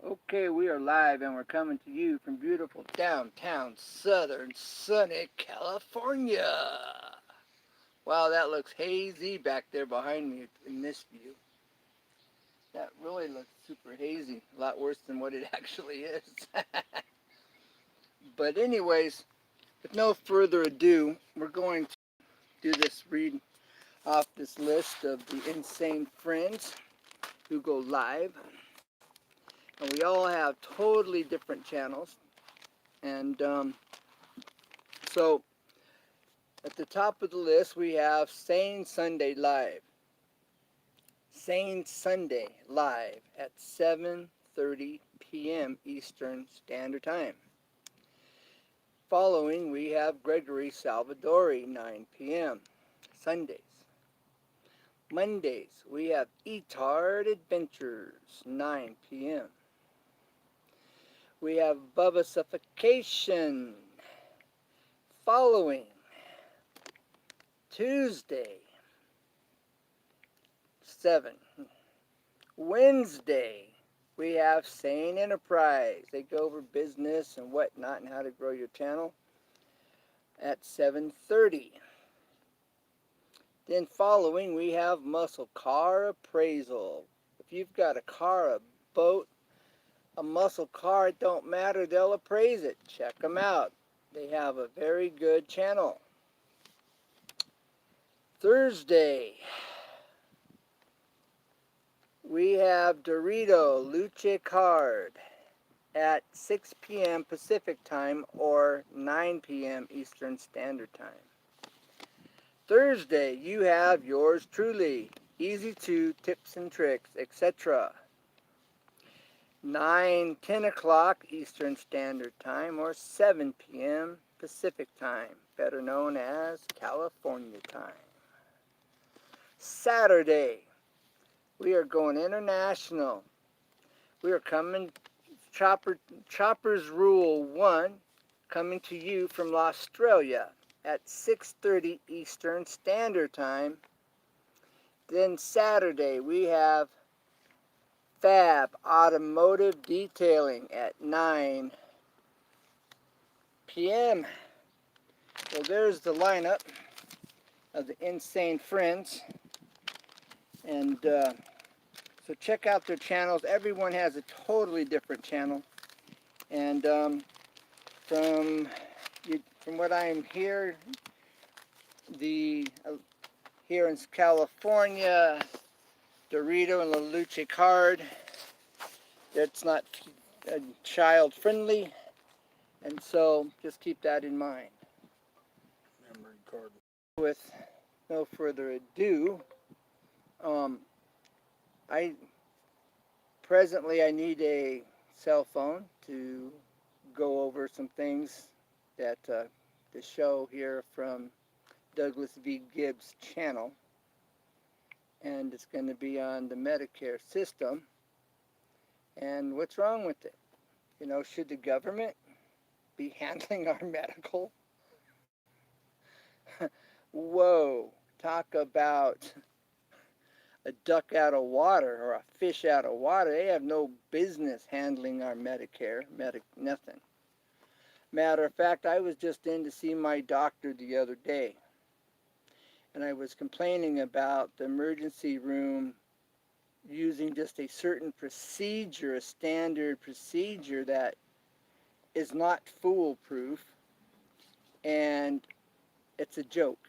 Okay, we are live and we're coming to you from beautiful downtown southern sunny California. Wow, that looks hazy back there behind me in this view. That really looks super hazy, a lot worse than what it actually is. But anyways, with no further ado, we're going to do this read off this list of the insane friends who go live. And we all have totally different channels. And so at the top of the list, we have Sane Sunday Live. Sane Sunday Live at 7:30 p.m. Eastern Standard Time. Following, we have Gregory Salvadori, 9 p.m. Sundays. Mondays, we have Etard Adventures, 9 p.m. We have Bubba Suffocation. Following, Tuesday, 7. Wednesday, we have Sane Enterprise. They go over business and whatnot and how to grow your channel at 7:30. Then following, we have Muscle Car Appraisal. If you've got a car, a boat, a muscle car, it don't matter, they'll appraise it. Check them out. They have a very good channel. Thursday, we have Dorito Luce Card at 6 p.m. Pacific Time or 9 p.m. Eastern Standard Time. Thursday, you have yours truly, Easy 2 Tips and Tricks, etc. 10 o'clock Eastern Standard Time or 7 p.m. Pacific Time, better known as California Time. Saturday, we are going international. We are coming, Chopper's Rule 1, coming to you from Australia at 6:30 Eastern Standard Time. Then Saturday, we have Fab Automotive Detailing at 9 p.m. So there's the lineup of the insane friends. And so check out their channels. Everyone has a totally different channel. And from what I'm here in California, Dorito and La Luce Card, that's not child friendly, and so just keep that in mind. Memory card. With no further ado, I need a cell phone to go over some things that the show here from Douglas V Gibbs channel, and it's going to be on the Medicare System. And what's wrong with it? You know, should the government be handling our medical? Whoa, talk about a duck out of water or a fish out of water. They have no business handling our Medicare, nothing. Matter of fact, I was just in to see my doctor the other day, and I was complaining about the emergency room using just a certain procedure, a standard procedure that is not foolproof, and it's a joke.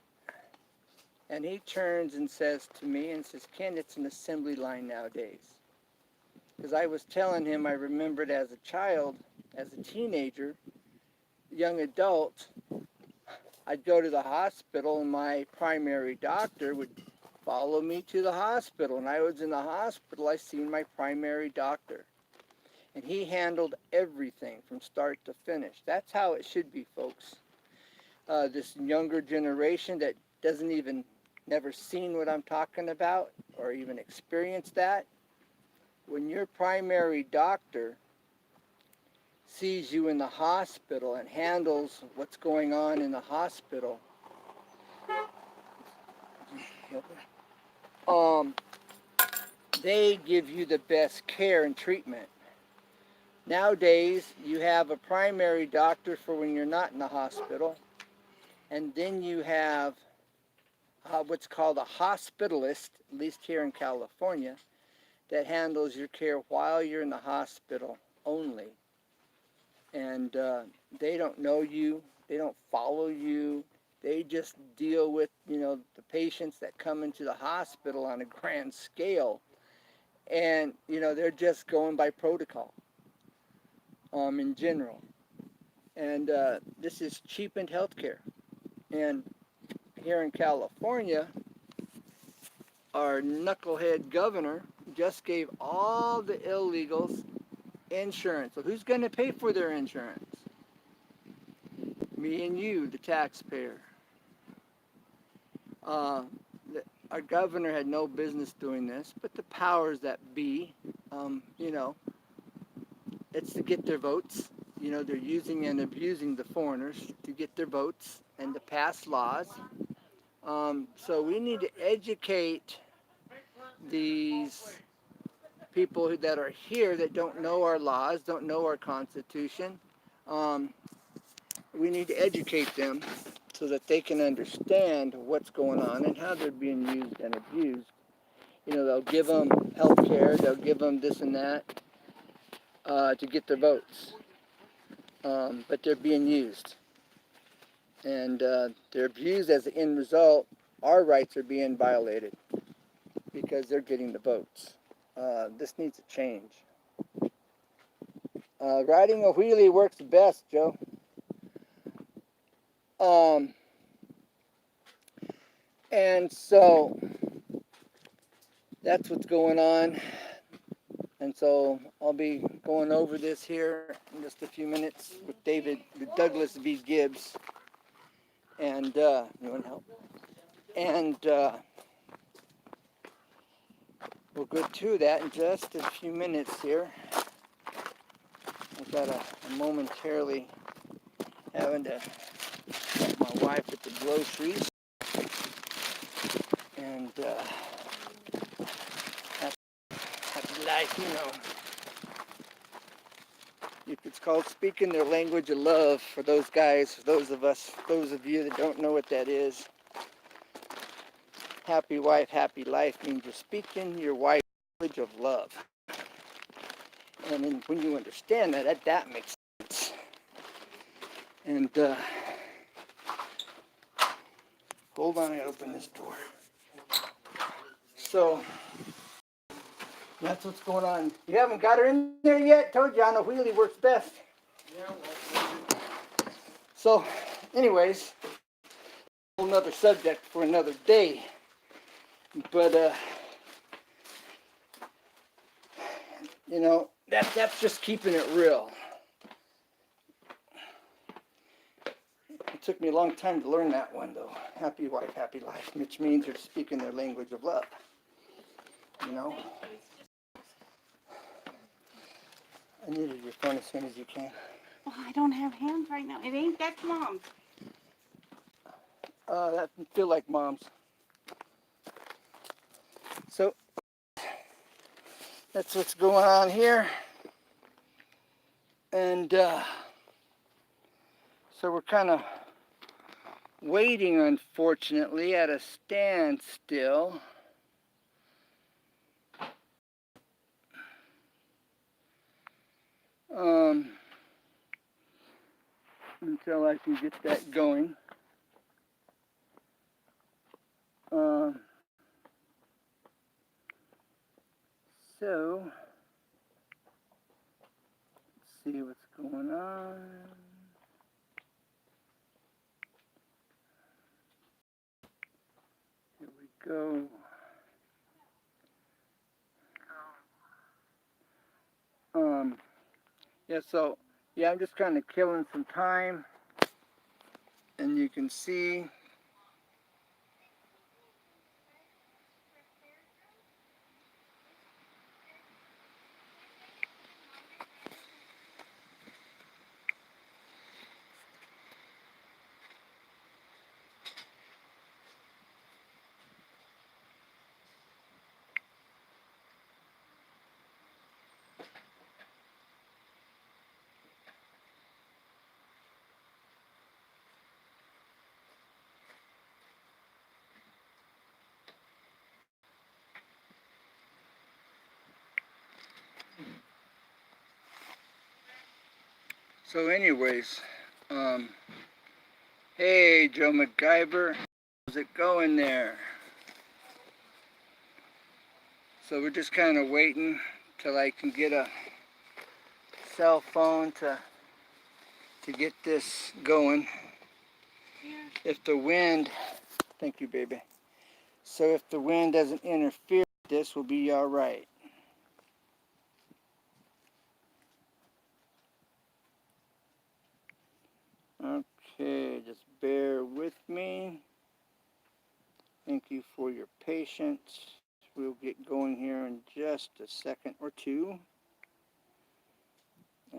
And he turns and says to me, and says, Ken, it's an assembly line nowadays. Because I was telling him I remembered as a child, as a teenager, young adult, I'd go to the hospital and my primary doctor would follow me to the hospital. When I was in the hospital, I seen my primary doctor. And he handled everything from start to finish. That's how it should be, folks. This younger generation that doesn't even never seen what I'm talking about or even experienced that. When your primary doctor sees you in the hospital and handles what's going on in the hospital, they give you the best care and treatment. Nowadays, you have a primary doctor for when you're not in the hospital, and then you have what's called a hospitalist, at least here in California, that handles your care while you're in the hospital only. And they don't know you, they don't follow you, they just deal with, the patients that come into the hospital on a grand scale. And, they're just going by protocol in general. And this is cheapened healthcare. And here in California, our knucklehead governor just gave all the illegals insurance. So who's going to pay for their insurance? Me and you, the taxpayer. Our governor had no business doing this, but the powers that be, it's to get their votes. They're using and abusing the foreigners to get their votes and to pass laws. So we need to educate these people that are here that don't know our laws, don't know our Constitution. We need to educate them so that they can understand what's going on and how they're being used and abused. They'll give them health care, they'll give them this and that to get their votes. But they're being used. And they're abused as the end result. Our rights are being violated because they're getting the votes. This needs to change. Riding a wheelie works best, Joe. And so that's what's going on. And so I'll be going over this here in just a few minutes with Douglas V. Gibbs. And you want help? And we'll go to that in just a few minutes here. I've got a momentarily having to help my wife at the groceries. And happy life, It's called speaking their language of love for those guys, for those of you that don't know what that is. Happy wife, happy life means you're speaking your wife's language of love. And then when you understand that makes sense. And hold on, I gotta open this door. So that's what's going on. You haven't got her in there yet? Told you on a wheelie works best. So, anyways, a whole nother subject for another day. But that's just keeping it real. It took me a long time to learn that one, though. Happy wife, happy life, which means you're speaking their language of love. I needed your phone as soon as you can. Well, I don't have hands right now. It ain't that Mom's. That feel like Mom's. So that's what's going on here. And so we're kind of waiting, unfortunately, at a standstill. Until I can get that going. So, let's see what's going on. Here we go. I'm just kind of killing some time. And you can see So anyways, hey Joe MacGyver, how's it going there? So we're just kind of waiting till I can get a cell phone to get this going. If the wind, thank you baby. So if the wind doesn't interfere, this will be all right. Okay, just bear with me. Thank you for your patience. We'll get going here in just a second or two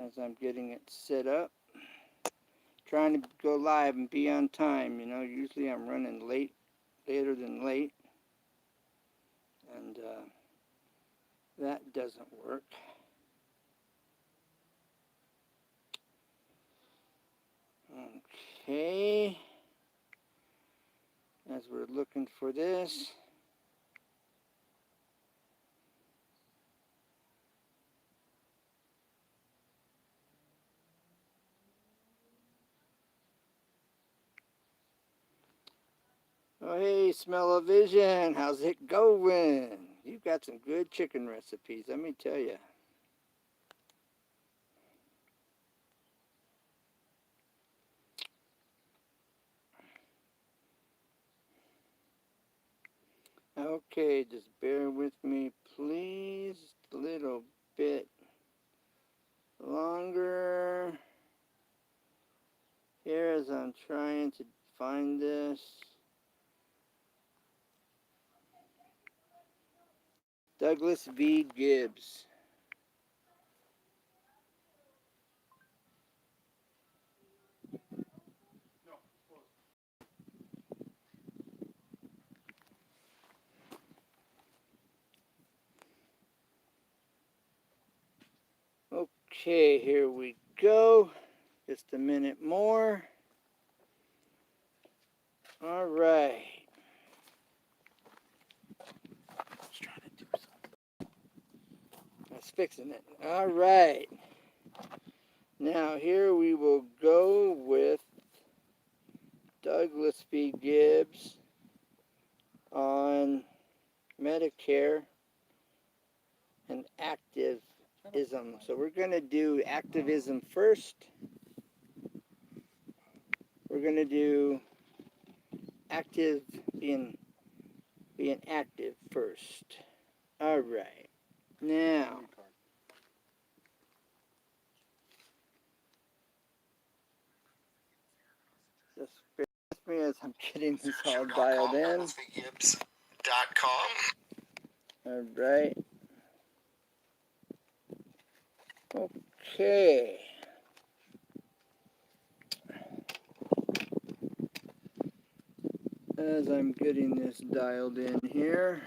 as I'm getting it set up. Trying to go live and be on time. You know, usually I'm running later than late. And that doesn't work. Okay. As we're looking for this. Oh, hey, Smell-O-Vision, how's it going? You've got some good chicken recipes, let me tell you. Okay, just bear with me, please. A little bit longer. Here as I'm trying to find this. Douglas V. Gibbs. Okay, here we go. Just a minute more. All right. Let's try to do something. I was fixing it. All right. Now here we will go with Douglas V. Gibbs on Medicare and activism. So we're going to do activism first. We're going to do active, being active first. All right. Now, just bear with me as I'm getting this all dialed in. All right. Okay. As I'm getting this dialed in here.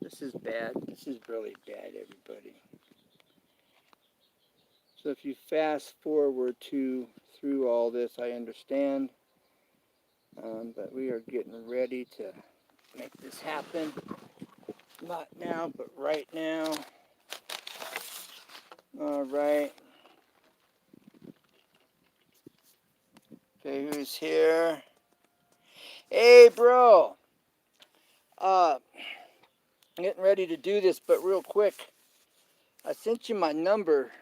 This is bad. This is really bad, everybody. So if you fast forward through all this, I understand. But we are getting ready to make this happen. Not now, but right now. All right. Okay, who's here? Hey, bro. I'm getting ready to do this, but real quick, I sent you my number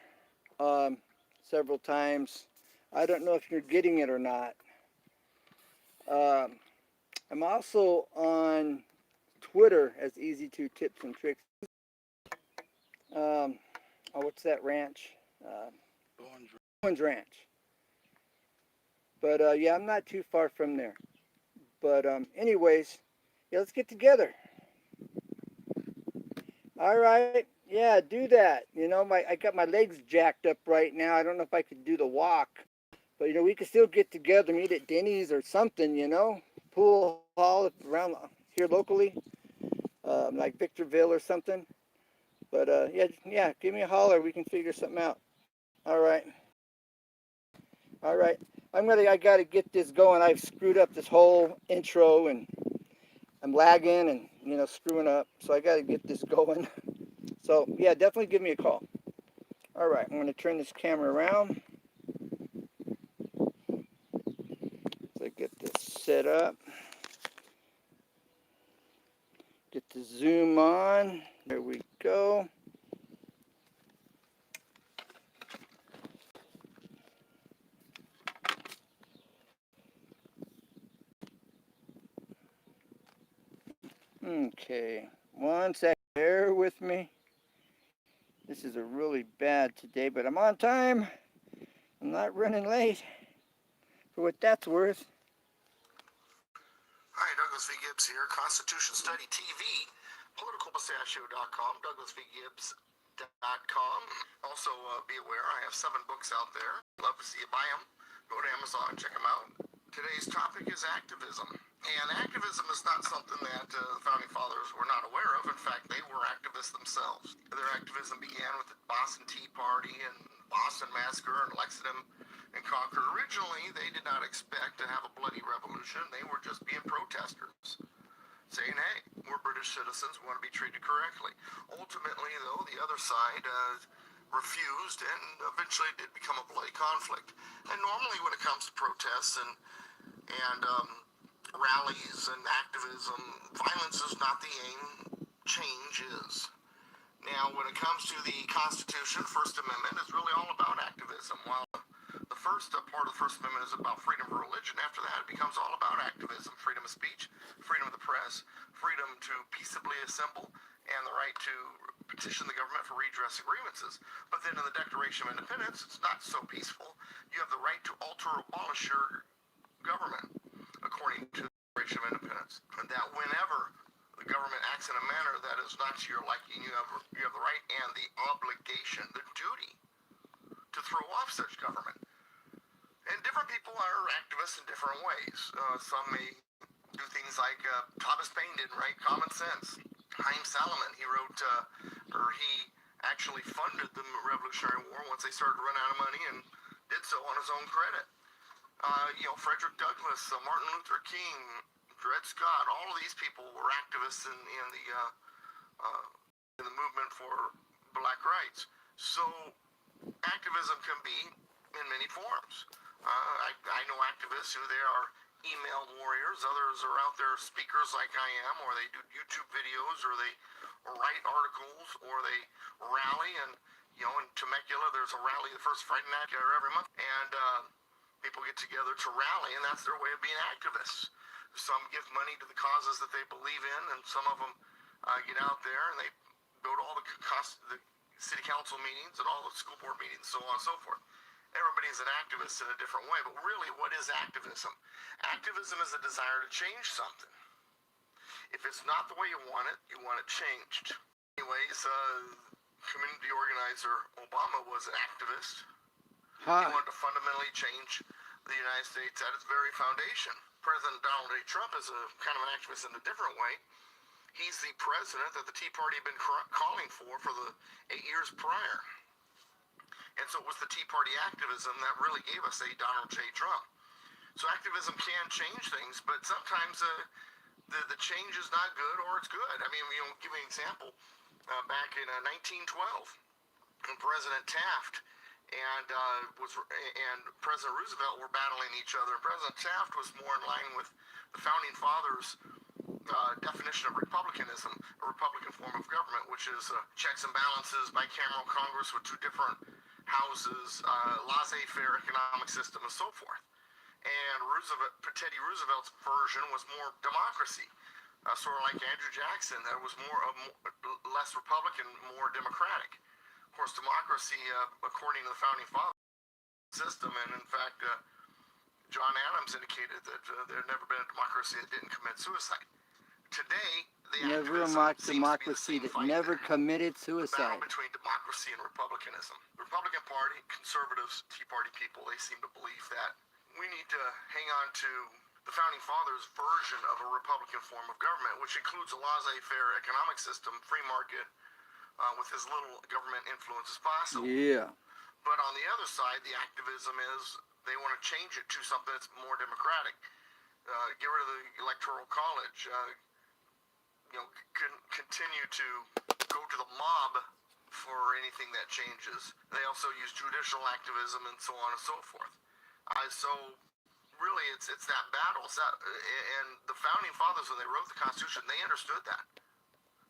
several times. I don't know if you're getting it or not. I'm also on Twitter as Easy2 Tips and Tricks. Oh, what's that ranch? Owens Ranch. But yeah, I'm not too far from there. But anyways, yeah, let's get together. All right, yeah, do that. You know, I got my legs jacked up right now. I don't know if I could do the walk, but you know, we could still get together, meet at Denny's or something. You know, pool hall around here locally, like Victorville or something. But yeah, give me a holler. We can figure something out. All right. All right. I gotta get this going. I've screwed up this whole intro and I'm lagging and, you know, screwing up. So I gotta get this going. So yeah, definitely give me a call. All right, I'm going to turn this camera around. So get this set up. Get the zoom on. There we go. Okay, one sec. Bear with me. This is a really bad today, but I'm on time. I'm not running late. For what that's worth. Hi, Douglas V. Gibbs here, Constitution Study TV, politicalpistachio.com, douglasvgibbs.com. Also, be aware, I have 7 books out there. Love to see you buy them. Go to Amazon and check them out. Today's topic is activism. And activism is not something that the Founding Fathers were not aware of. In fact, they were activists themselves. Their activism began with the Boston Tea Party and Boston Massacre and Lexington and Concord. Originally, they did not expect to have a bloody revolution. They were just being protesters, saying, hey, we're British citizens, we want to be treated correctly. Ultimately, though, the other side refused and eventually did become a bloody conflict. And normally when it comes to protests and rallies and activism, violence is not the aim, change is. Now, when it comes to the Constitution, First Amendment is really all about activism. While the first part of the First Amendment is about freedom of religion, after that it becomes all about activism, freedom of speech, freedom of the press, freedom to peaceably assemble, and the right to petition the government for redress of grievances. But then in the Declaration of Independence, it's not so peaceful. You have the right to alter or abolish your government, according to the Declaration of Independence. And that whenever the government acts in a manner that is not to your liking, you have the right and the obligation, the duty, to throw off such government. And different people are activists in different ways. Some may do things like Thomas Paine did, right? Common sense. Haym Salomon, he wrote, he actually funded the Revolutionary War once they started to run out of money and did so on his own credit. Frederick Douglass, Martin Luther King, Dred Scott, all of these people were activists in the movement for black rights. So activism can be in many forms. I know activists who they are email warriors, others are out there speakers like I am, or they do YouTube videos, or they write articles, or they rally, and in Temecula there's a rally the first Friday night every month, and people get together to rally, and that's their way of being activists. Some give money to the causes that they believe in, and some of them get out there and they go to all the city council meetings and all the school board meetings, so on and so forth. Everybody's an activist in a different way, but really, what is activism? Activism is a desire to change something. If it's not the way you want it changed. Anyways, community organizer Obama was an activist. He wanted to fundamentally change the United States at its very foundation. President Donald J. Trump is a kind of an activist in a different way. He's the president that the Tea Party had been calling for the 8 years prior. And so it was the Tea Party activism that really gave us a Donald J. Trump. So activism can change things, but sometimes the change is not good or it's good. I mean, give me an example. Back in 1912, when President Taft and President Roosevelt were battling each other, President Taft was more in line with the Founding Fathers' definition of republicanism, a republican form of government, which is checks and balances, bicameral Congress with 2 different houses, laissez-faire economic system, and so forth. And Teddy Roosevelt's version was more democracy, sort of like Andrew Jackson. That was less Republican, more democratic. Of course, democracy, according to the Founding Fathers system, and in fact, John Adams indicated that there had never been a democracy that didn't commit suicide. Today, never a democracy that never committed suicide. The battle between democracy and republicanism. The Republican Party, conservatives, Tea Party people, they seem to believe that we need to hang on to the Founding Fathers' version of a republican form of government, which includes a laissez-faire economic system, free market, with as little government influence as possible. Yeah. But on the other side, the activism is they want to change it to something that's more democratic. Get rid of the electoral college. Continue to go to the mob for anything that changes. They also use judicial activism and so on and so forth. So really, it's that battle. And the founding fathers, when they wrote the Constitution, they understood that.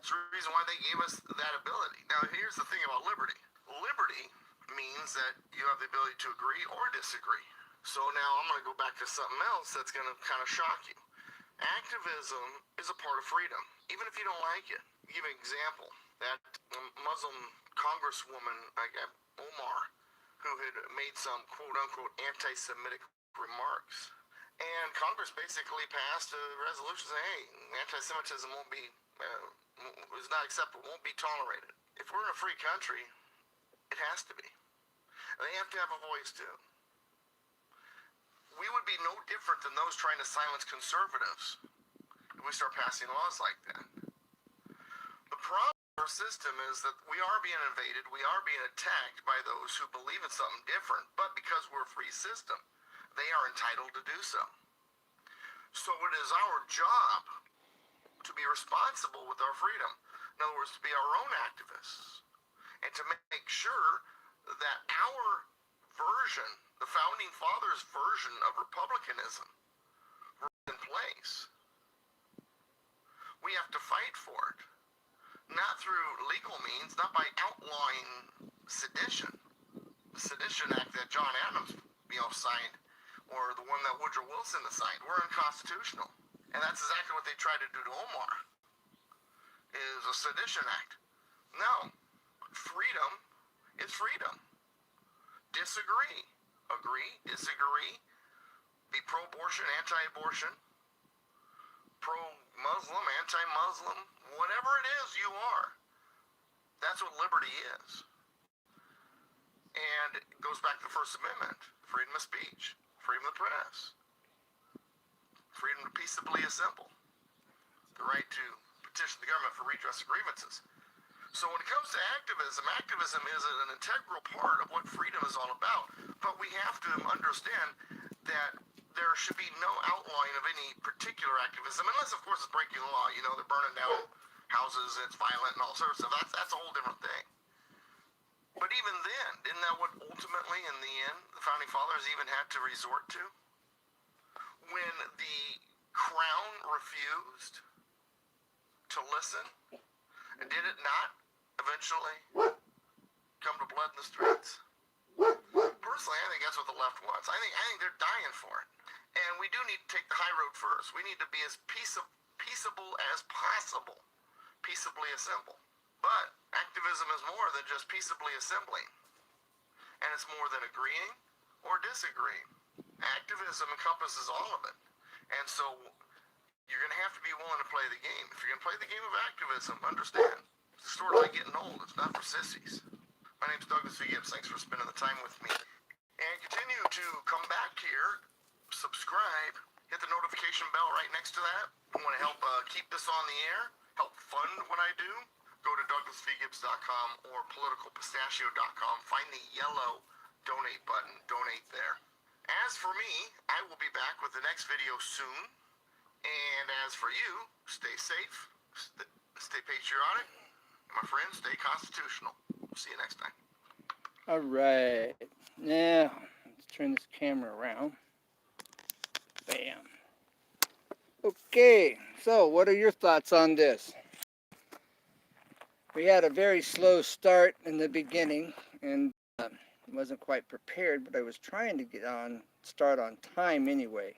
It's the reason why they gave us that ability. Now, here's the thing about liberty. Liberty means that you have the ability to agree or disagree. So now I'm going to go back to something else that's going to kind of shock you. Activism is a part of freedom, even if you don't like it. I'll give you an example. That Muslim congresswoman, Omar, who had made some quote-unquote anti-Semitic remarks. And Congress basically passed a resolution saying, hey, anti-Semitism won't be, is not acceptable, won't be tolerated. If we're in a free country, it has to be. And they have to have a voice too. We would be no different than those trying to silence conservatives if we start passing laws like that. The problem with our system is that we are being invaded, we are being attacked by those who believe in something different, but because we're a free system, they are entitled to do so. So it is our job to be responsible with our freedom. In other words, to be our own activists. And to make sure that our version, the founding fathers' version of republicanism, is in place. We have to fight for it. Not through legal means, not by outlawing sedition. The Sedition Act that John Adams, signed, or the one that Woodrow Wilson signed, were unconstitutional. And that's exactly what they tried to do to Omar, is a Sedition Act. No. Freedom is freedom. Disagree. Agree, disagree. Be pro-abortion, anti-abortion. Pro-Muslim, anti-Muslim. Whatever it is you are. That's what liberty is. And it goes back to the First Amendment. Freedom of speech. Freedom of the press. Freedom to peaceably assemble. The right to petition the government for redress of grievances. So when it comes to activism, activism is an integral part of what freedom is all about. But we have to understand that there should be no outlawing of any particular activism, unless, of course, it's breaking the law. You know, they're burning down houses, it's violent and all sorts of stuff. That's a whole different thing. But even then, isn't that what ultimately, in the end, the Founding Fathers even had to resort to? When the Crown refused to listen, and did it not eventually come to blood in the streets? Personally, I think that's what the left wants. I think they're dying for it. And we do need to take the high road first. We need to be as peaceable as possible. Peaceably assemble. But activism is more than just peaceably assembling. And it's more than agreeing or disagreeing. Activism encompasses all of it. And so you're going to have to be willing to play the game. If you're going to play the game of activism, understand, it's sort of like getting old. It's not for sissies. My name's Douglas V Gibbs. Thanks for spending the time with me. And continue to come back here, subscribe, hit the notification bell right next to that. If you want to help keep this on the air, help fund what I do, go to douglasvgibbs.com or politicalpistachio.com. Find the yellow donate button. Donate there. As for me, I will be back with the next video soon. And as for you, stay safe, stay patriotic, and my friends, stay constitutional. See you next time. All right. Now, let's turn this camera around. Bam. Okay, so what are your thoughts on this? We had a very slow start in the beginning, and wasn't quite prepared, but I was trying to start on time anyway.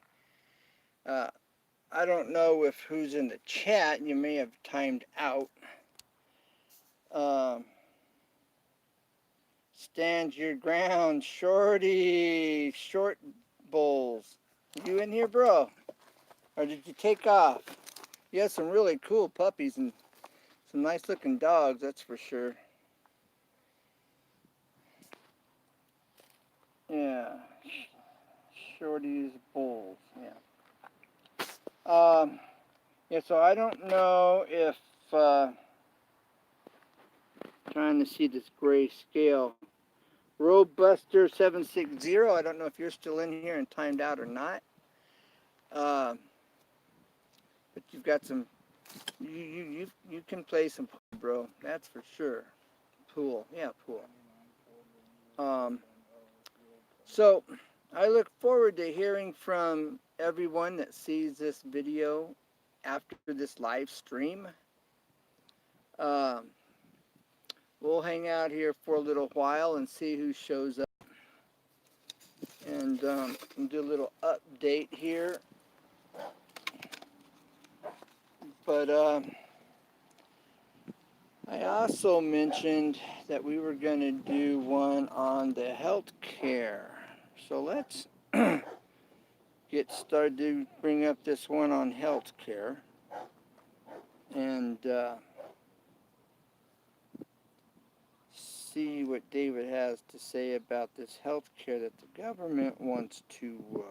I don't know if who's in the chat, you may have timed out. Stand your ground, Shorty, Short Bulls. You in here, bro? Or did you take off? You have some really cool puppies and some nice looking dogs, that's for sure. Yeah, Shorty's Bulls, yeah. Yeah, so I don't know if, trying to see this gray scale. Roadbuster 760, I don't know if you're still in here and timed out or not. But you've got some, you can play some, bro, that's for sure. Pool. Yeah, Pool. So I look forward to hearing from everyone that sees this video after this live stream. We'll hang out here for a little while and see who shows up, and do a little update here. But I also mentioned that we were going to do one on the health care. So let's get started to bring up this one on health care. And see what David has to say about this health care that the government wants to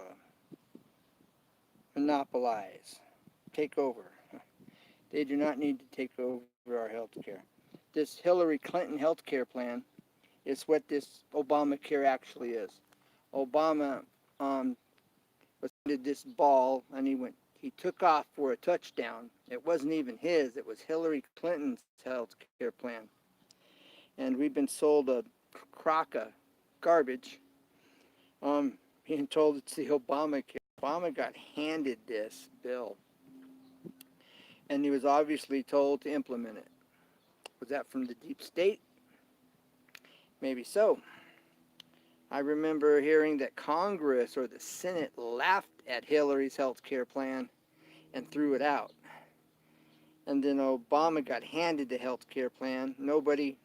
monopolize, take over. They do not need to take over our health care. This Hillary Clinton health care plan is what this Obamacare actually is. Obama was handed this ball, and he took off for a touchdown. It wasn't even his, it was Hillary Clinton's health care plan. And we've been sold a crock of garbage, being told it's the Obamacare. Obama got handed this bill, and he was obviously told to implement it. Was that from the deep state? Maybe so. I remember hearing that Congress or the Senate laughed at Hillary's health care plan and threw it out. And then Obama got handed the health care plan.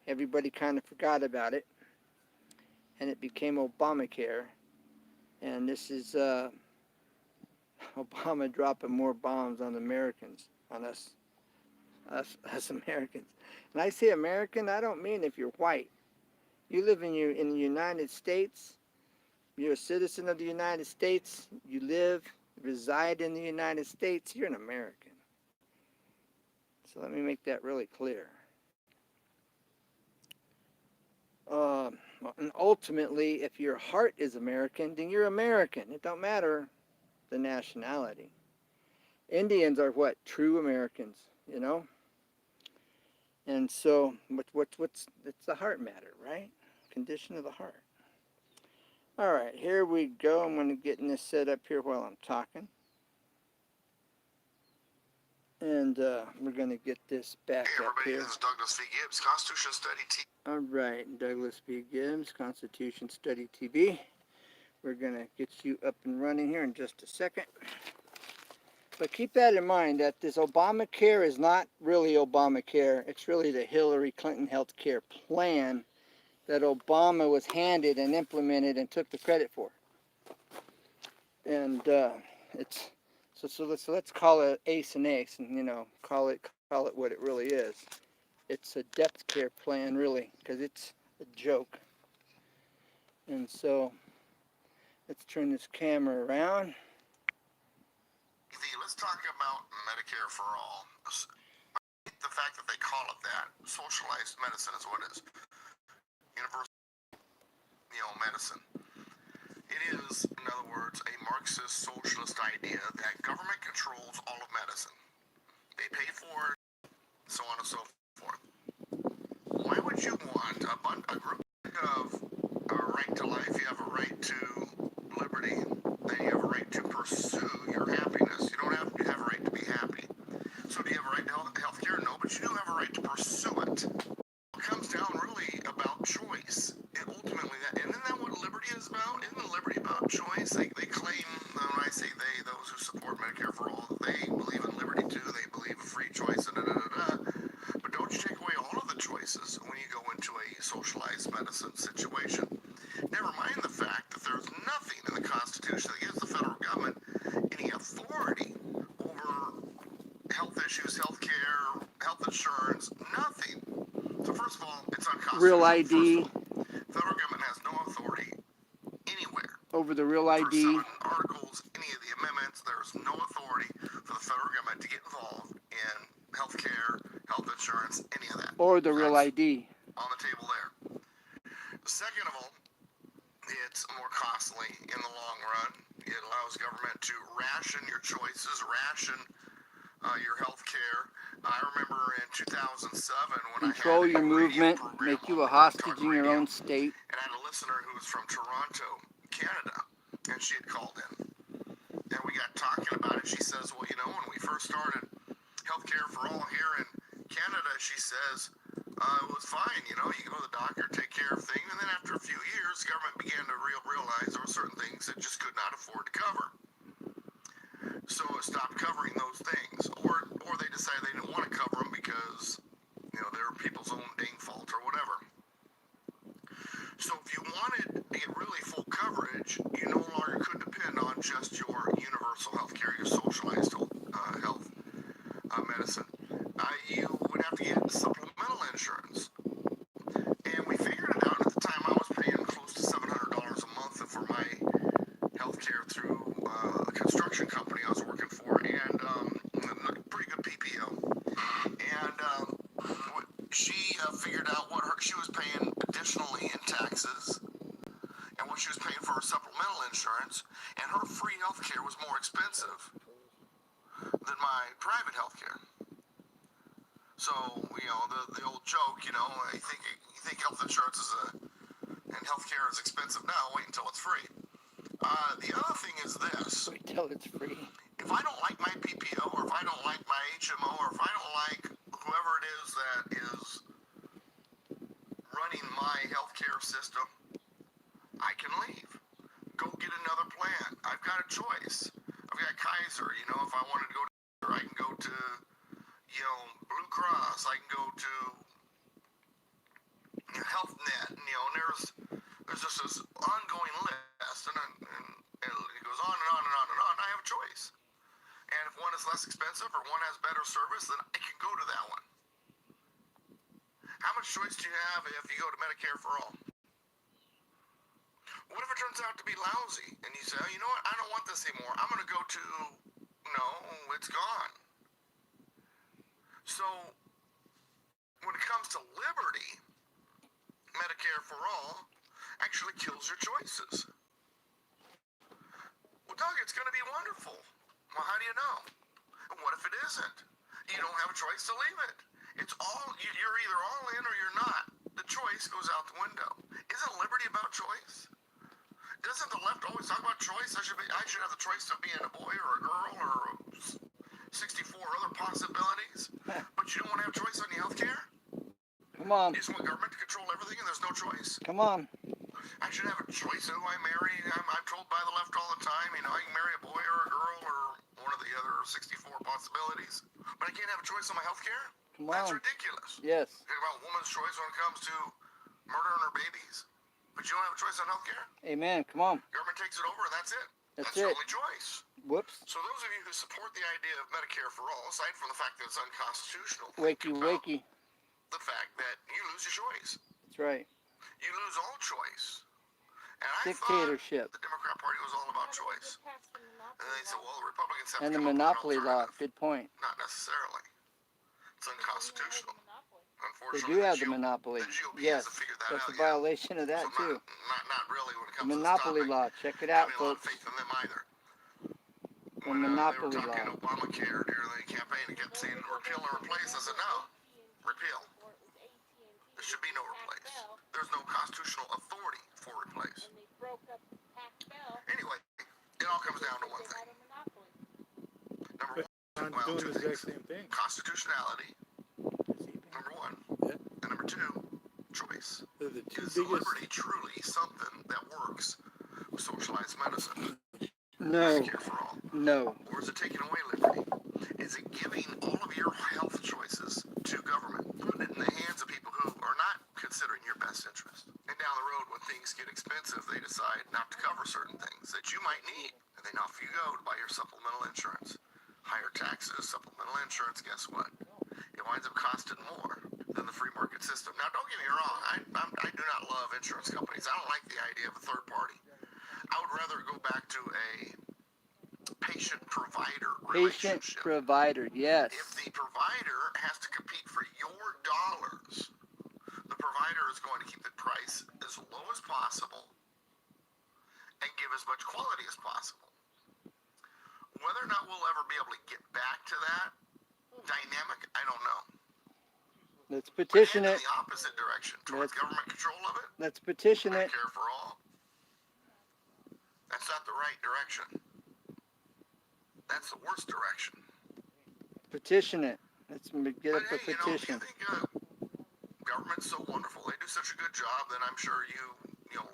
Everybody kind of forgot about it. And it became Obamacare. And this is Obama dropping more bombs on Americans, on us Americans. And I say American, I don't mean if you're white. You live in the United States, you're a citizen of the United States, you reside in the United States, you're an American. So let me make that really clear. And ultimately, if your heart is American, then you're American. It don't matter the nationality. Indians are what? True Americans, you know? And so, it's the heart matter, right? Condition of the heart. All right, here we go. I'm going to get this set up here while I'm talking. And we're going to get this back up here. This is Douglas V. Gibbs, Constitution Study TV. All right, Douglas V. Gibbs, Constitution Study TV. We're going to get you up and running here in just a second. But keep that in mind that this Obamacare is not really Obamacare. It's really the Hillary Clinton health care plan that Obama was handed and implemented and took the credit for. And let's call it ace and ace, and call it what it really is. It's a death care plan, really, because it's a joke. And so let's turn this camera around. Let's talk about Medicare for all. The fact that they call it that, socialized medicine is what it is. Universal, medicine. It is, in other words, a Marxist socialist idea that government controls all of medicine. They pay for it, so on and so forth. Why would you want a group of a right to life? You have a right to liberty, then you have a right to pursue your happiness. You don't have to have a right to be happy. So do you have a right to health care? No, but you do have a right to pursue it. It comes down really about choice. Ultimately, isn't that what liberty is about? Isn't liberty about choice? They claim, when I say they, those who support Medicare for all, they believe in liberty too. They believe in free choice, But don't you take away all of the choices when you go into a socialized medicine situation. Never mind the fact that there's nothing in the Constitution that gives the federal government any authority over health issues, health care, health insurance, nothing. So first of all, it's unconstitutional. Real ID. Federal government has no authority anywhere. Over the Real ID. For certain articles, any of the amendments, there's no authority for the federal government to get involved in health care, health insurance, any of that. Or the Real ID. On the table there. Second of all, it's more costly in the long run. It allows government to ration your choices, ration your health care. I remember in 2007 when Control I had your a radio movement, program make you on a hostage Talk in your Radio, own state. and I had a listener who was from Toronto, Canada, and she had called in. And we got talking about it. She says, well, you know, when we first started healthcare for all here in Canada, she says, it was fine. You know, you go to the doctor, take care of things. And then after a few years, the government began to realize there were certain things that just could not afford to cover. So it stopped covering those things. Or they decided they didn't want to cover them because, you know, they're people's own dang fault or whatever. So if you wanted to get really full coverage, you no longer could depend on just your universal health care, your socialized health medicine. You would have to get supplemental insurance. And we figured it out. At the time, I was paying close to $700 a month for my health care through a construction company I was working for, and a pretty good PPO. And she figured out what she was paying additionally in taxes and what she was paying for her supplemental insurance, and her free health care was more expensive than my private health care. So, you know, the old joke, you know, you think health insurance and health care is expensive now, wait until it's free. The other thing is this. Wait till it's free. If I don't like my PPO, or if I don't like my HMO, or if I don't like whoever it is that is running my healthcare system, I can leave. Go get another plan. I've got a choice. I've got Kaiser, you know, if I wanted to go to Kaiser, I can go to, you know, Blue Cross, I can go to HealthNet, and, you know, and there's just this ongoing list, and it goes on and on and on and on. I have a choice. And if one is less expensive or one has better service, then I can go to that one. How much choice do you have if you go to Medicare for all? What if it turns out to be lousy and you say, oh, you know what, I don't want this anymore. I'm going to go to, no, it's gone. So when it comes to liberty, Medicare for all actually kills your choices. Well, Doug, it's going to be wonderful. Well, how do you know? And what if it isn't? You don't have a choice to leave it. It's all, you're either all in or you're not. The choice goes out the window. Isn't liberty about choice? Doesn't the left always talk about choice? I should have the choice of being a boy or a girl or 64 other possibilities. But you don't want to have choice on your health care? Come on. You just want government to control everything and there's no choice? Come on. I should have a choice of who I marry. I'm told by the left all the time, you know, I can marry a boy or a girl or one of the other 64 possibilities. But I can't have a choice on my health care? Come That's on. ridiculous. Yes. Think about a woman's choice when it comes to murdering her babies. But you don't have a choice on health care? Amen. Come on. Government takes it over and that's it. That's your it. only choice. Whoops. So those of you who support the idea of Medicare for all, aside from the fact that it's unconstitutional, Wakey, think about wakey. the fact that you lose your choice. That's right. You lose all choice. And I Dictatorship. thought the Democrat Party was all about choice. And they said, well, the Republicans have And to the come up with an monopoly law. alternative. Good point. Not necessarily. It's unconstitutional. They Unfortunately, do have the monopoly. the GOP Yes. hasn't figured that That's out a yet. violation of that So too. not really when it The comes monopoly to this topic. law. Check it out, Having a lot of folks. faith in them either. The When monopoly they were talking law. Obamacare during the campaign, they kept saying repeal and replace. I said no, repeal. There should be no replace. There's no constitutional authority for replace. Anyway, it all comes down to one thing. Number one, well, doing two the exact things. same thing. Constitutionality, number one. Yeah. And number two, choice. They're the two Is biggest. liberty truly something that works with socialized medicine? No. Medicare for all. No. Or is it taking away liberty? Is it giving all of your health choices to government, putting it in the hands of people who are not considering your best interest? And down the road, when things get expensive, they decide not to cover certain things that you might need, and then off you go to buy your supplemental insurance. Higher taxes, supplemental insurance, guess what? It winds up costing more than the free market system. Now, don't get me wrong, I do not love insurance companies. I don't like the idea of a third party. I would rather go back to a patient-provider Patient relationship. provider. Yes. If the provider has to compete for your dollars, the provider is going to keep the price as low as possible and give as much quality as possible. Whether or not we'll ever be able to get back to that, dynamic? I don't know. Let's But petition head it. in the opposite direction, towards government control of it, Let's petition it. Medicare for all. That's not the right direction. That's the worst direction. Petition it. Let's get But up a hey, petition. if you think government's so wonderful, they do such a good job, then I'm sure you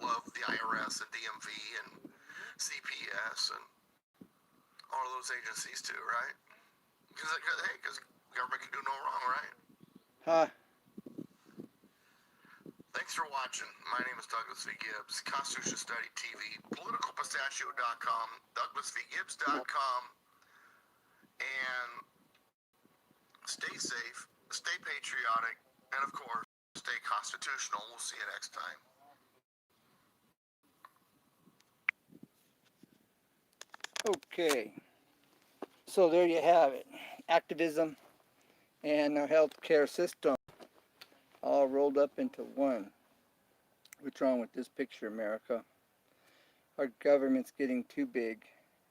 love the IRS and DMV and CPS and all of those agencies too, right? Because government can do no wrong, right? Huh. Thanks for watching. My name is Douglas V. Gibbs, Constitution Study TV, politicalpistachio.com, douglasvgibbs.com, and stay safe, stay patriotic, and of course, stay constitutional. We'll see you next time. Okay. So there you have it. Activism and our healthcare system all rolled up into one. What's wrong with this picture, America? Our government's getting too big.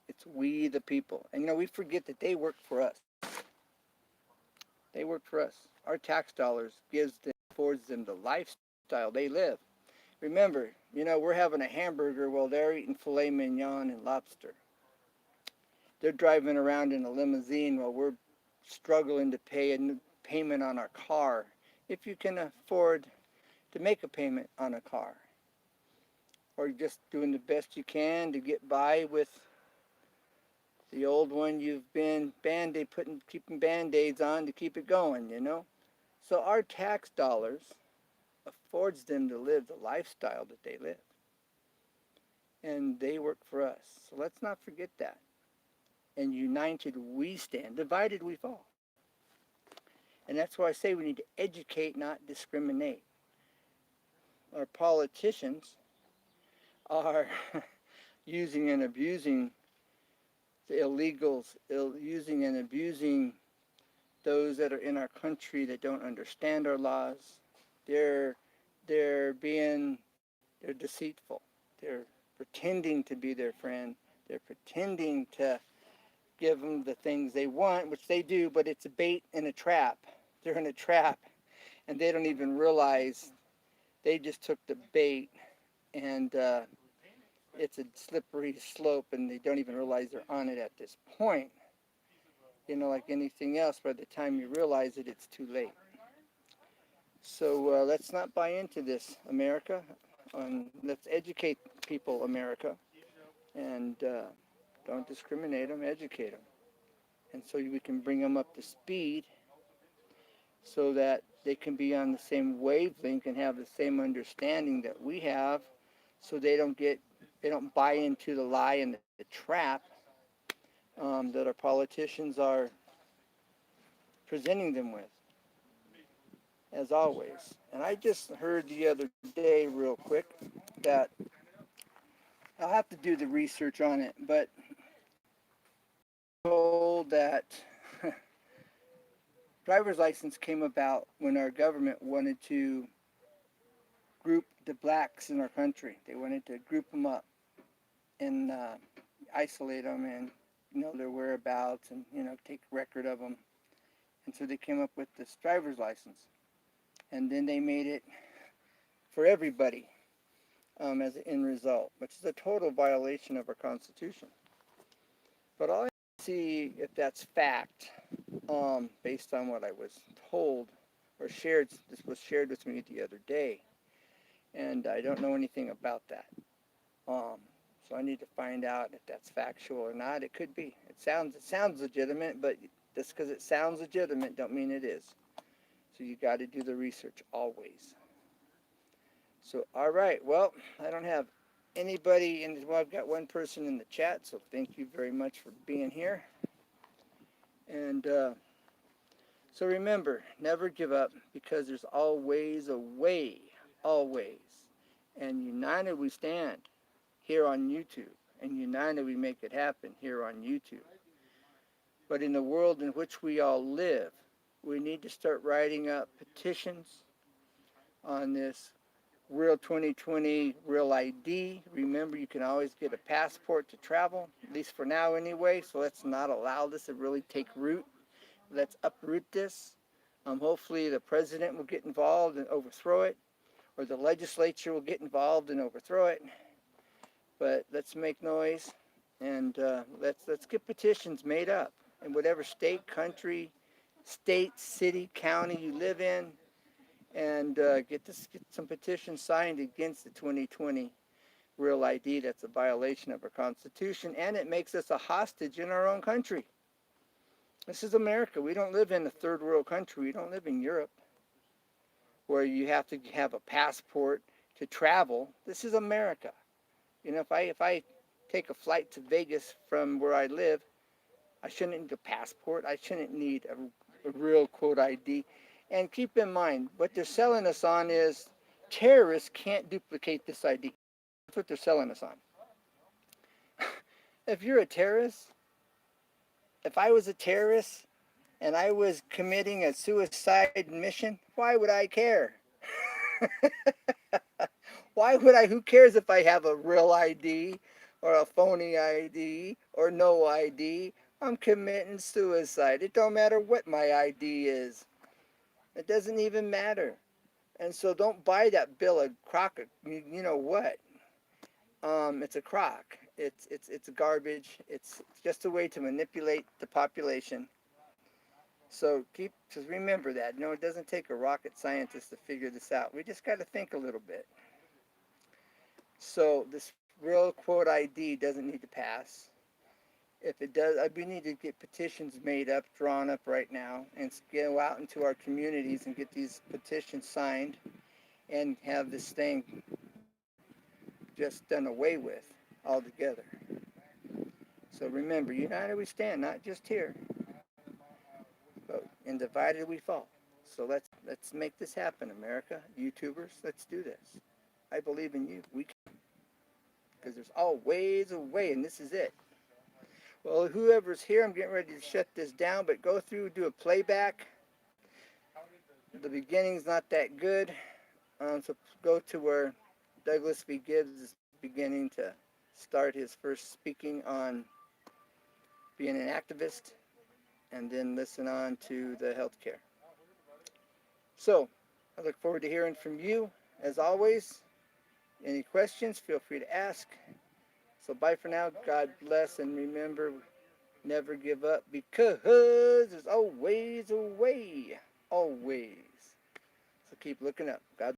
It's we the people. And we forget that they work for us. They work for us. Our tax dollars affords them the lifestyle they live. Remember, we're having a hamburger while they're eating filet mignon and lobster. They're driving around in a limousine while we're struggling to pay a payment on our car. If you can afford to make a payment on a car, or just doing the best you can to get by with the old one you've been keeping band-aids on to keep it going, So our tax dollars affords them to live the lifestyle that they live. And they work for us. So let's not forget that. And united we stand, divided we fall. And that's why I say we need to educate, not discriminate. Our politicians are using and abusing the illegals, using and abusing those that are in our country that don't understand our laws. They're deceitful. They're pretending to be their friend. They're pretending to give them the things they want, which they do, but it's a bait and a trap. They're in a trap, and they don't even realize they just took the bait, and it's a slippery slope, and they don't even realize they're on it at this point. Like anything else, by the time you realize it, it's too late. So let's not buy into this, America. Let's educate people, America, and don't discriminate them, educate them. And so we can bring them up to speed so that they can be on the same wavelength and have the same understanding that we have, so they don't buy into the lie and the trap that our politicians are presenting them with, as always. And I just heard the other day real quick that I'll have to do the research on it, but told that driver's license came about when our government wanted to group the blacks in our country. They wanted to group them up and isolate them and their whereabouts and take record of them. And so they came up with this driver's license, and then they made it for everybody as an end result, which is a total violation of our Constitution. But I'll see if that's fact, based on what I was told or shared. This was shared with me the other day, and I don't know anything about that. So I need to find out if that's factual or not. It could be. It sounds legitimate, but just because it sounds legitimate don't mean it is. So you got to do the research always. So all right, well, I don't have anybody well, I've got one person in the chat, so thank you very much for being here. And so remember, never give up, because there's always a way, always. And united we stand here on YouTube, and united we make it happen here on YouTube. But in the world in which we all live, we need to start writing up petitions on this Real 2020 Real ID. Remember, you can always get a passport to travel, at least for now anyway, so let's not allow this to really take root, Let's uproot this. Hopefully the president will get involved and overthrow it, or the legislature will get involved and overthrow it. But let's make noise, and let's get petitions made up in whatever state, country, city, county you live in, and get some petitions signed against the 2020 Real ID. That's a violation of our Constitution, and it makes us a hostage in our own country. This is America. We don't live in a third world country. We don't live in Europe, where you have to have a passport to travel. This is America. You know, if I take a flight to Vegas from where I live, I shouldn't need a passport. I shouldn't need a real quote ID. And keep in mind, what they're selling us on is terrorists can't duplicate this ID. That's what they're selling us on. If you're a terrorist, if I was a terrorist and I was committing a suicide mission, why would I care? Why would I? Who cares if I have a real ID or a phony ID or no ID? I'm committing suicide. It don't matter what my ID is. It doesn't even matter. And so don't buy that bill of crock. You know what? It's a crock. It's garbage. It's just a way to manipulate the population. So just remember that. You know, it doesn't take a rocket scientist to figure this out. We just got to think a little bit. So this real quote ID doesn't need to pass. If it does, we need to get petitions made up, drawn up right now, and go out into our communities and get these petitions signed and have this thing just done away with altogether. So remember, united we stand, not just here, but and divided we fall. So let's make this happen, America. YouTubers, let's do this. I believe in you. We can. Because there's always a way, and this is it. Well, whoever's here, I'm getting ready to shut this down, but go through, do a playback. The beginning's not that good, so go to where Douglas V Gibbs is beginning to start his first speaking on being an activist, and then listen on to the healthcare. So, I look forward to hearing from you. As always, any questions, feel free to ask. So bye for now. God bless, and remember, never give up, because there's always a way. Always. So keep looking up. God